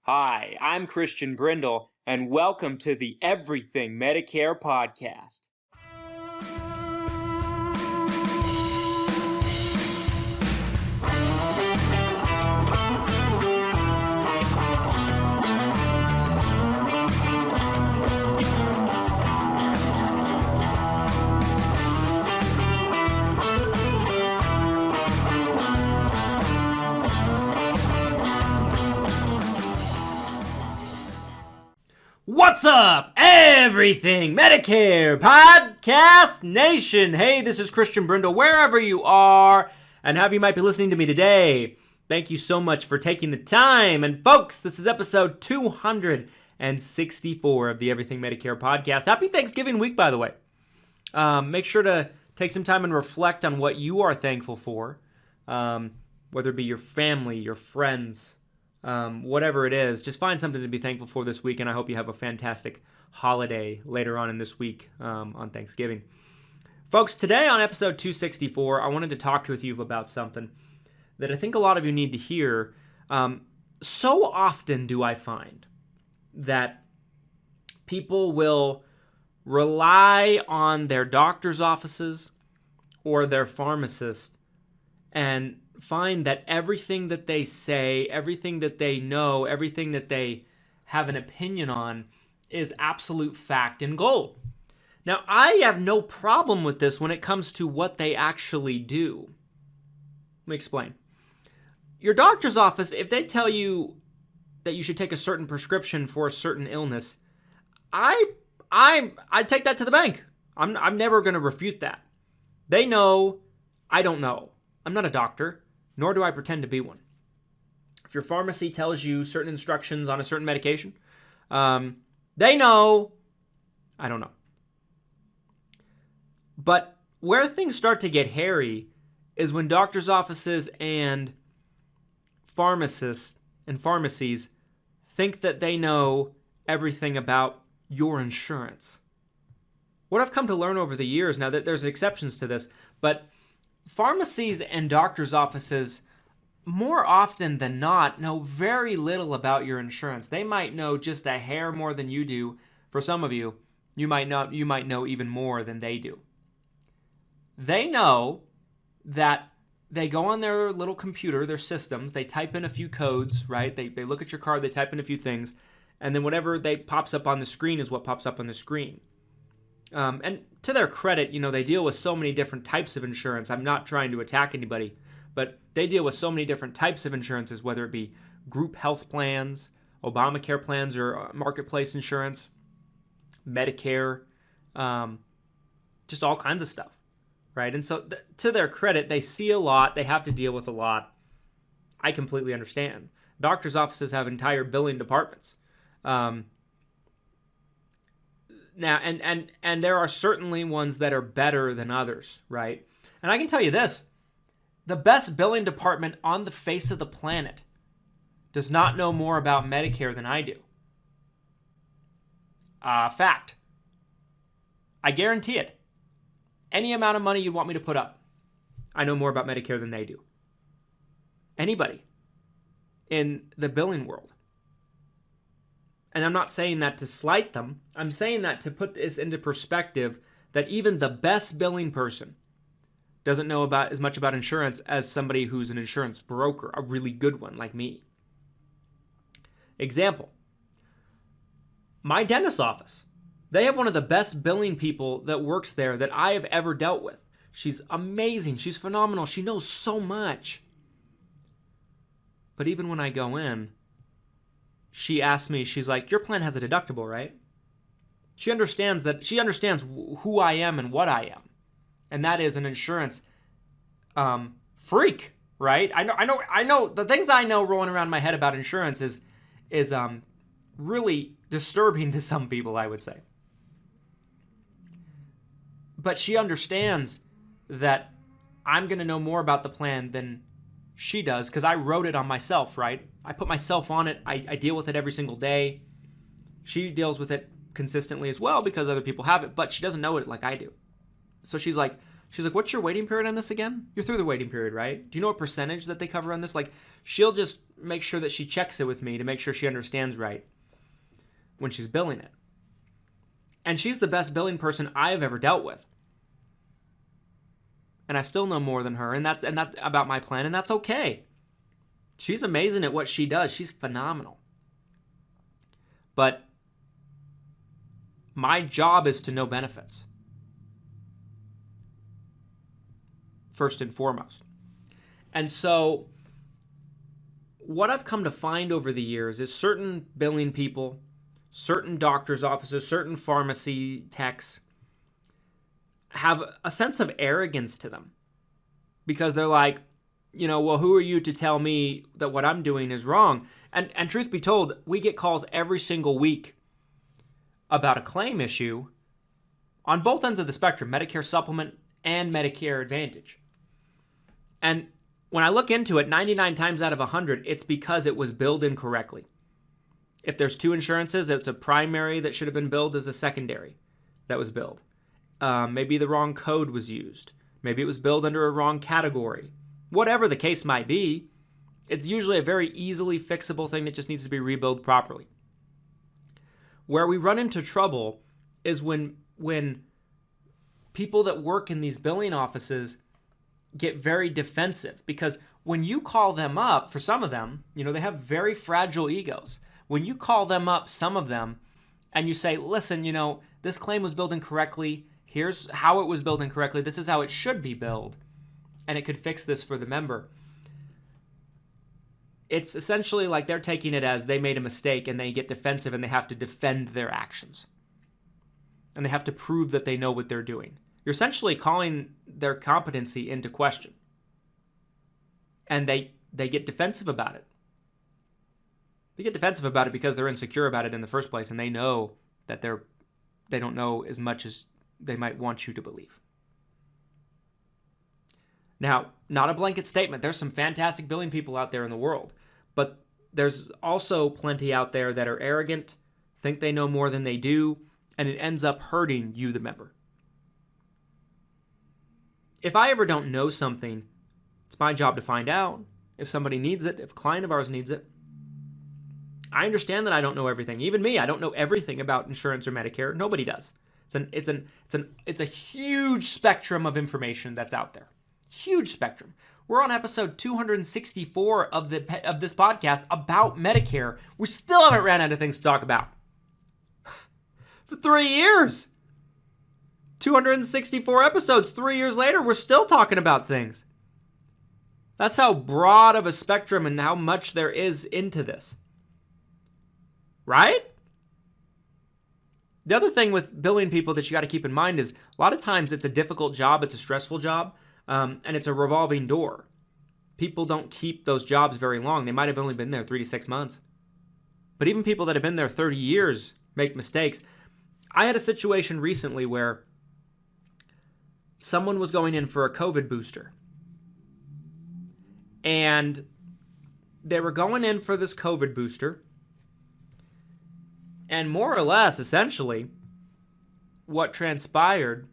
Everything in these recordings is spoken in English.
Hi, I'm Christian Brindle, and welcome to the Everything Medicare Podcast. What's up, Everything Medicare Podcast Nation? Hey, this is Christian Brindle, wherever you are, and however you might be listening to me today. Thank you so much for taking the time. And folks, this is episode 264 of the Everything Medicare Podcast. Happy Thanksgiving week, by the way. Make sure to take some time and reflect on what you are thankful for, whether it be your family, your friends, whatever it is. Just find something to be thankful for this week, and I hope you have a fantastic holiday later on in this week on Thanksgiving. Folks, today on episode 264, I wanted to talk with you about something that I think a lot of you need to hear. So often do I find that people will rely on their doctor's offices or their pharmacist and find that everything that they say, everything that they know, everything that they have an opinion on is absolute fact and gold. Now, I have no problem with this when it comes to what they actually do. Let me explain. Your doctor's office, if they tell you that you should take a certain prescription for a certain illness, I take that to the bank. I'm never going to refute that. They know, I don't know. I'm not a doctor, nor do I pretend to be one. If your pharmacy tells you certain instructions on a certain medication, they know, I don't know. But where things start to get hairy is when doctors' offices and pharmacists and pharmacies think that they know everything about your insurance. What I've come to learn over the years, now that there's exceptions to this, but pharmacies and doctors' offices, more often than not, know very little about your insurance. They might know just a hair more than you do. For some of you, you might know even more than they do. They know that they go on their little computer, their systems, they type in a few codes, right? They look at your card, they type in a few things, and then whatever pops up on the screen is what pops up on the screen. And to their credit, they deal with so many different types of insurance. I'm not trying to attack anybody, but they deal with so many different types of insurances, whether it be group health plans, Obamacare plans, or marketplace insurance, Medicare, just all kinds of stuff, right? And so to their credit, they see a lot. They have to deal with a lot. I completely understand. Doctors' offices have entire billing departments. Now, and there are certainly ones that are better than others, right? And I can tell you this, the best billing department on the face of the planet does not know more about Medicare than I do. Fact. I guarantee it. Any amount of money you'd want me to put up, I know more about Medicare than they do. Anybody in the billing world. And I'm not saying that to slight them. I'm saying that to put this into perspective, that even the best billing person doesn't know about as much about insurance as somebody who's an insurance broker, a really good one like me. Example, my dentist's office. They have one of the best billing people that works there that I have ever dealt with. She's amazing. She's phenomenal. She knows so much. But even when I go in, she asks me, she's like, your plan has a deductible, right? She understands who I am and what I am. And that is an insurance freak, right? I know the things I know rolling around my head about insurance is really disturbing to some people, I would say. But she understands that I'm going to know more about the plan than she does because I wrote it on myself, right? I put myself on it. I deal with it every single day. She deals with it consistently as well because other people have it, but she doesn't know it like I do. So she's like, what's your waiting period on this again? You're through the waiting period, right? Do you know what percentage that they cover on this? Like, she'll just make sure that she checks it with me to make sure she understands right when she's billing it. And she's the best billing person I've ever dealt with. And I still know more than her, and that's about my plan, and that's okay. She's amazing at what she does. She's phenomenal. But my job is to know benefits, first and foremost. And so what I've come to find over the years is certain billing people, certain doctors' offices, certain pharmacy techs have a sense of arrogance to them because they're like, well, who are you to tell me that what I'm doing is wrong? And truth be told, we get calls every single week about a claim issue on both ends of the spectrum, Medicare Supplement and Medicare Advantage. And when I look into it, 99 times out of 100, it's because it was billed incorrectly. If there's two insurances, it's a primary that should have been billed as a secondary that was billed. Maybe the wrong code was used. Maybe it was billed under a wrong category. Whatever the case might be, it's usually a very easily fixable thing that just needs to be rebilled properly. Where we run into trouble is when people that work in these billing offices get very defensive, because when you call them up, for some of them, they have very fragile egos. When you call them up, some of them, and you say, listen, this claim was billed incorrectly. Here's how it was billed incorrectly. This is how it should be billed. And it could fix this for the member. It's essentially like they're taking it as they made a mistake and they get defensive and they have to defend their actions. And they have to prove that they know what they're doing. You're essentially calling their competency into question. And they get defensive about it. They get defensive about it because they're insecure about it in the first place, and they know that they don't know as much as they might want you to believe. Now, not a blanket statement. There's some fantastic billing people out there in the world, but there's also plenty out there that are arrogant, think they know more than they do, and it ends up hurting you, the member. If I ever don't know something, it's my job to find out. If somebody needs it, if a client of ours needs it. I understand that I don't know everything. Even me, I don't know everything about insurance or Medicare. Nobody does. It's a huge spectrum of information that's out there. Huge spectrum. We're on episode 264 of this podcast about Medicare. We still haven't ran out of things to talk about. For 3 years. 264 episodes, 3 years later, we're still talking about things. That's how broad of a spectrum and how much there is into this. Right? The other thing with billing people that you got to keep in mind is a lot of times it's a difficult job, it's a stressful job, and it's a revolving door. People don't keep those jobs very long. They might have only been there 3 to 6 months. But even people that have been there 30 years make mistakes. I had a situation recently where someone was going in for a COVID booster. And they were going in for this COVID booster. And more or less, essentially, what transpired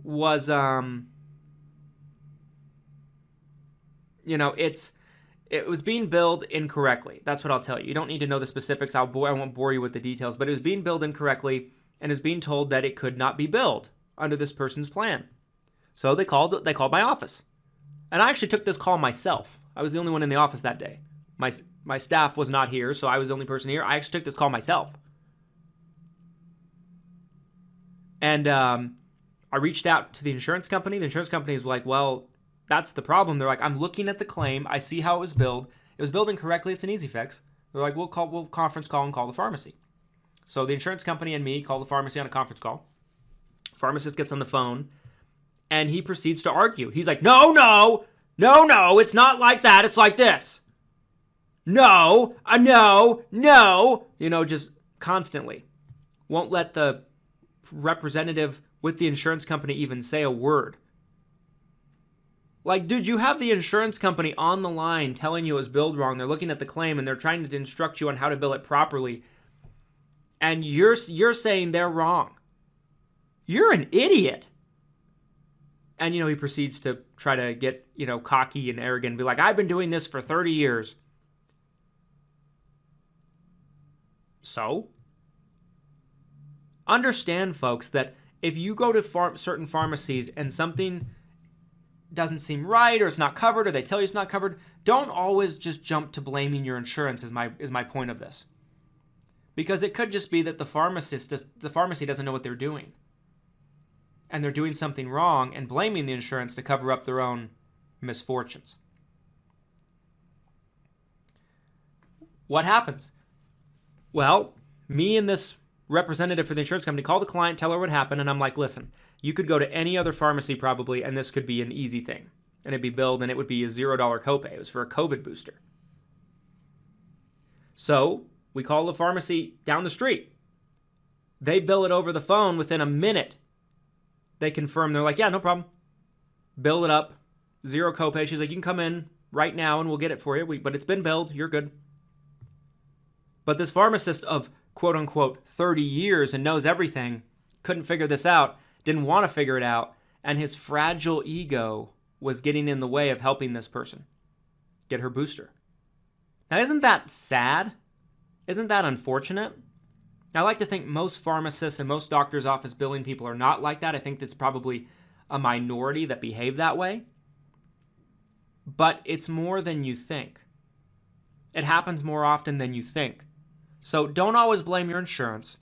was, it was being billed incorrectly. That's what I'll tell you. You don't need to know the specifics. I won't bore you with the details, but it was being billed incorrectly and is being told that it could not be billed under this person's plan. So they called my office. And I actually took this call myself. I was the only one in the office that day. My staff was not here, so I was the only person here. I actually took this call myself. And I reached out to the insurance company. The insurance company is like, well, that's the problem. They're like, I'm looking at the claim. I see how it was billed. It was billed incorrectly. It's an easy fix. They're like, we'll conference call and call the pharmacy. So the insurance company and me call the pharmacy on a conference call. Pharmacist gets on the phone, and he proceeds to argue. He's like, no, it's not like that. It's like this. No, just constantly. Won't let the representative with the insurance company even say a word. Like, dude, you have the insurance company on the line telling you it was billed wrong. They're looking at the claim and they're trying to instruct you on how to bill it properly. And you're saying they're wrong. You're an idiot. And, he proceeds to try to get, cocky and arrogant and be like, I've been doing this for 30 years. So, understand, folks, that if you go to certain pharmacies and something doesn't seem right, or it's not covered, or they tell you it's not covered, don't always just jump to blaming your insurance is my point of this. Because it could just be that the pharmacy doesn't know what they're doing. And they're doing something wrong and blaming the insurance to cover up their own misfortunes. What happens? Well, me and this representative for the insurance company call the client, tell her what happened, and I'm like, listen, you could go to any other pharmacy probably, and this could be an easy thing. And it'd be billed, and it would be a $0 copay. It was for a COVID booster. So we call the pharmacy down the street. They bill it over the phone within a minute. They confirm, they're like, yeah, no problem. Bill it up, $0 copay. She's like, you can come in right now and we'll get it for you. But it's been billed, you're good. But this pharmacist of quote unquote 30 years and knows everything couldn't figure this out, didn't want to figure it out, and his fragile ego was getting in the way of helping this person get her booster. Now, isn't that sad? Isn't that unfortunate? I like to think most pharmacists and most doctors' office billing people are not like that. I think that's probably a minority that behave that way. But it's more than you think. It happens more often than you think. So don't always blame your insurance.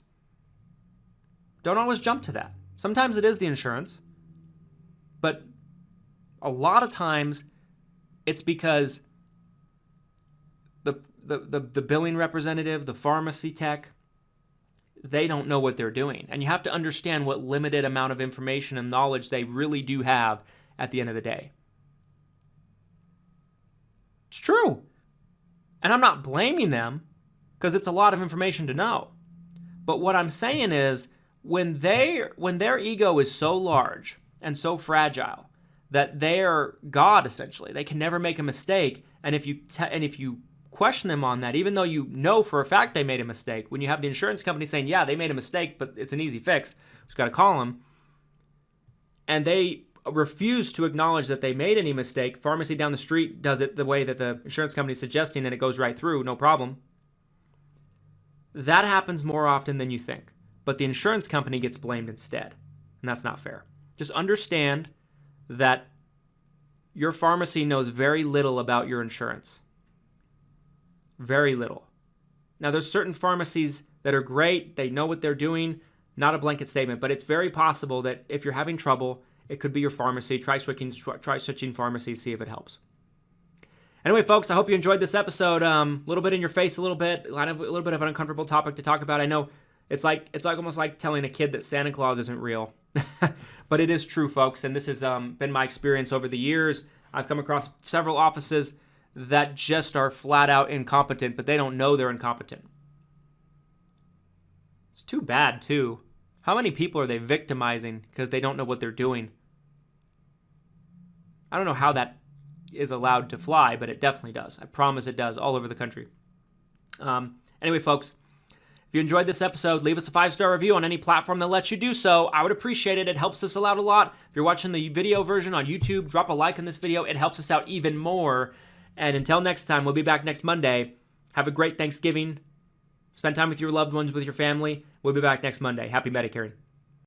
Don't always jump to that. Sometimes it is the insurance. But a lot of times it's because the billing representative, the pharmacy tech, they don't know what they're doing. And you have to understand what limited amount of information and knowledge they really do have at the end of the day. It's true. And I'm not blaming them because it's a lot of information to know. But what I'm saying is when their ego is so large and so fragile that they're God, essentially, they can never make a mistake. And if you question them on that, even though you know for a fact they made a mistake, when you have the insurance company saying, yeah, they made a mistake, but it's an easy fix, just got to call them, and they refuse to acknowledge that they made any mistake, pharmacy down the street does it the way that the insurance company is suggesting, and it goes right through, no problem. That happens more often than you think, but the insurance company gets blamed instead, and that's not fair. Just understand that your pharmacy knows very little about your insurance. Very little. Now, there's certain pharmacies that are great. They know what they're doing. Not a blanket statement, but it's very possible that if you're having trouble, it could be your pharmacy. Try switching pharmacies, see if it helps. Anyway, folks, I hope you enjoyed this episode. A little bit in your face, a little bit of an uncomfortable topic to talk about. I know it's almost like telling a kid that Santa Claus isn't real, but it is true, folks. And this has been my experience over the years. I've come across several offices that just are flat out incompetent, but they don't know they're incompetent. It's too bad, too. How many people are they victimizing because they don't know what they're doing? I don't know how that is allowed to fly, but it definitely does. I promise it does all over the country. Anyway, folks, if you enjoyed this episode, leave us a 5-star review on any platform that lets you do so. I would appreciate it. It helps us out a lot. If you're watching the video version on YouTube, drop a like on this video. It helps us out even more. And until next time, we'll be back next Monday. Have a great Thanksgiving. Spend time with your loved ones, with your family. We'll be back next Monday. Happy Medicaring.